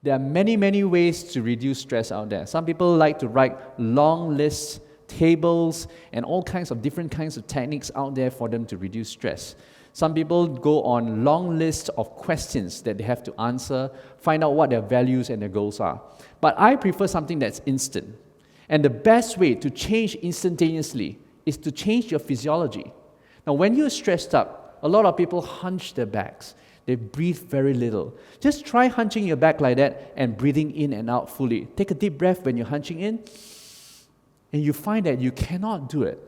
There are many, many ways to reduce stress out there. Some people like to write long lists, tables, and all kinds of different kinds of techniques out there for them to reduce stress. Some people go on long lists of questions that they have to answer, find out what their values and their goals are. But I prefer something that's instant. And the best way to change instantaneously is to change your physiology. Now, when you're stressed up, a lot of people hunch their backs. They breathe very little. Just try hunching your back like that and breathing in and out fully. Take a deep breath when you're hunching in, and you find that you cannot do it.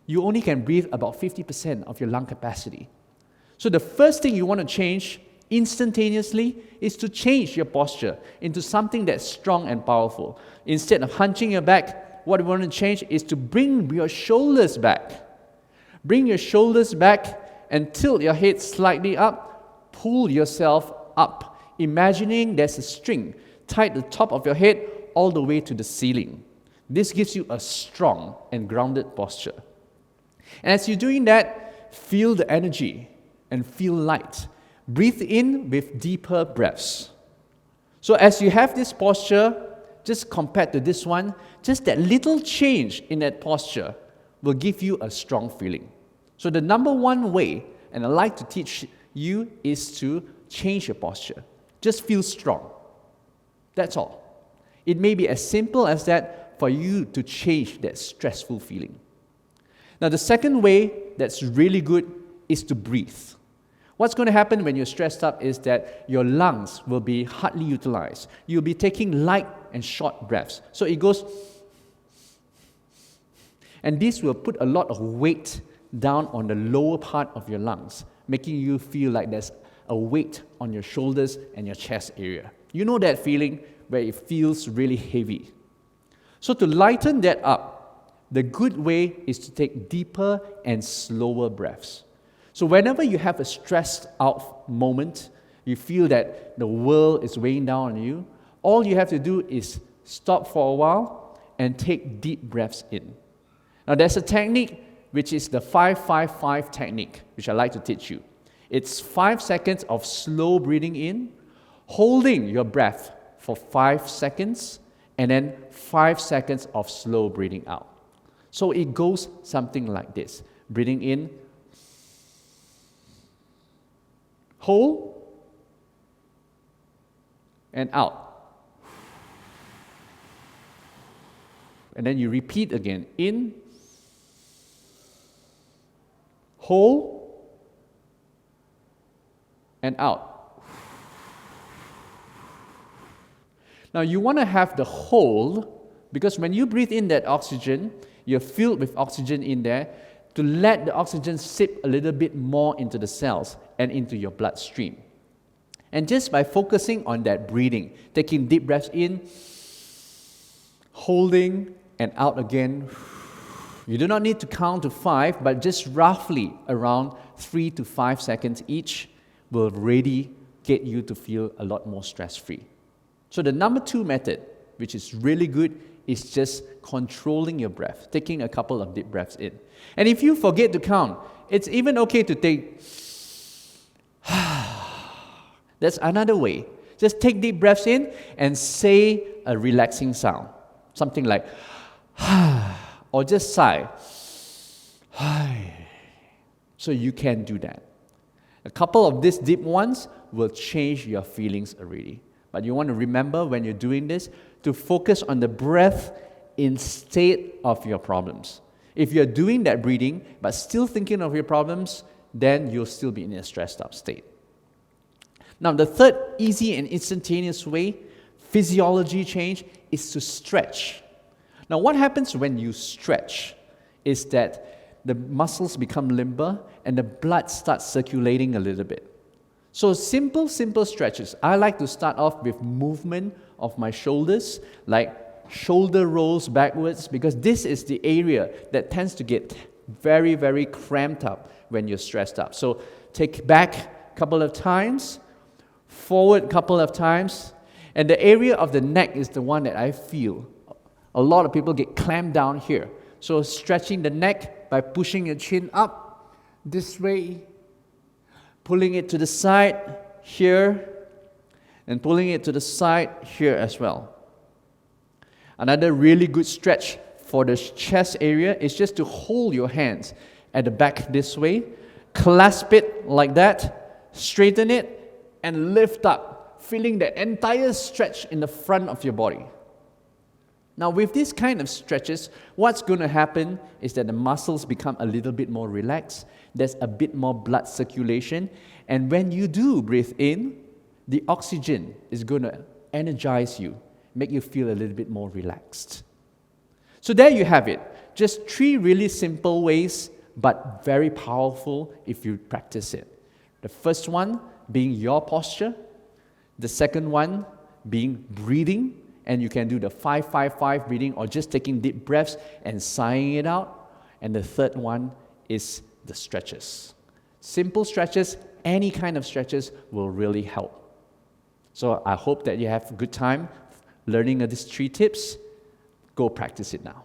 You only can breathe about 50% of your lung capacity. So the first thing you want to change instantaneously is to change your posture into something that's strong and powerful. Instead of hunching your back, what we want to change is to bring your shoulders back. Bring your shoulders back and tilt your head slightly up. Pull yourself up, imagining there's a string tied to the top of your head all the way to the ceiling. This gives you a strong and grounded posture. And as you're doing that, feel the energy and feel light. Breathe in with deeper breaths. So as you have this posture, just compared to this one, just that little change in that posture will give you a strong feeling. So the number one way, and I like to teach you, is to change your posture. Just feel strong. That's all. It may be as simple as that for you to change that stressful feeling. Now, the second way that's really good is to breathe. What's going to happen when you're stressed up is that your lungs will be hardly utilized. You'll be taking light and short breaths. So it goes, and this will put a lot of weight down on the lower part of your lungs, making you feel like there's a weight on your shoulders and your chest area. You know that feeling where it feels really heavy. So to lighten that up, the good way is to take deeper and slower breaths. So whenever you have a stressed out moment, you feel that the world is weighing down on you, all you have to do is stop for a while and take deep breaths in. Now there's a technique which is the 5-5-5 technique, which I like to teach you. It's 5 seconds of slow breathing in, holding your breath for 5 seconds, and then 5 seconds of slow breathing out. So it goes something like this. Breathing in, hold, and out. And then you repeat again. In, hold, and out. Now you want to have the hold, because when you breathe in that oxygen, you're filled with oxygen in there, to let the oxygen seep a little bit more into the cells and into your bloodstream. And just by focusing on that breathing, taking deep breaths in, holding, and out again. You do not need to count to 5, but just roughly around 3 to 5 seconds each will really get you to feel a lot more stress-free. So the number 2 method, which is really good, is just controlling your breath, taking a couple of deep breaths in. And if you forget to count, it's even okay to take that's another way. Just take deep breaths in and say a relaxing sound. Something like or just sigh. So you can do that. A couple of these deep ones will change your feelings already. But you want to remember when you're doing this to focus on the breath instead of your problems. If you're doing that breathing but still thinking of your problems, then you'll still be in a stressed out state. Now, the third easy and instantaneous way, physiology change, is to stretch. Now, what happens when you stretch is that the muscles become limber and the blood starts circulating a little bit. So simple stretches. I like to start off with movement of my shoulders, like shoulder rolls backwards, because this is the area that tends to get very, very cramped up when you're stressed up. So take back a couple of times, forward a couple of times, and the area of the neck is the one that I feel. A lot of people get clamped down here. So stretching the neck by pushing your chin up this way, pulling it to the side here, and pulling it to the side here as well. Another really good stretch for the chest area is just to hold your hands at the back this way, clasp it like that, straighten it, and lift up, feeling the entire stretch in the front of your body. Now, with these kind of stretches, what's going to happen is that the muscles become a little bit more relaxed. There's a bit more blood circulation. And when you do breathe in, the oxygen is going to energize you, make you feel a little bit more relaxed. So there you have it. Just 3 really simple ways, but very powerful if you practice it. The first one being your posture. The second one being breathing. And you can do the 5-5-5 breathing or just taking deep breaths and sighing it out. And the third one is the stretches. Simple stretches, any kind of stretches will really help. So I hope that you have a good time learning these 3 tips. Go practice it now.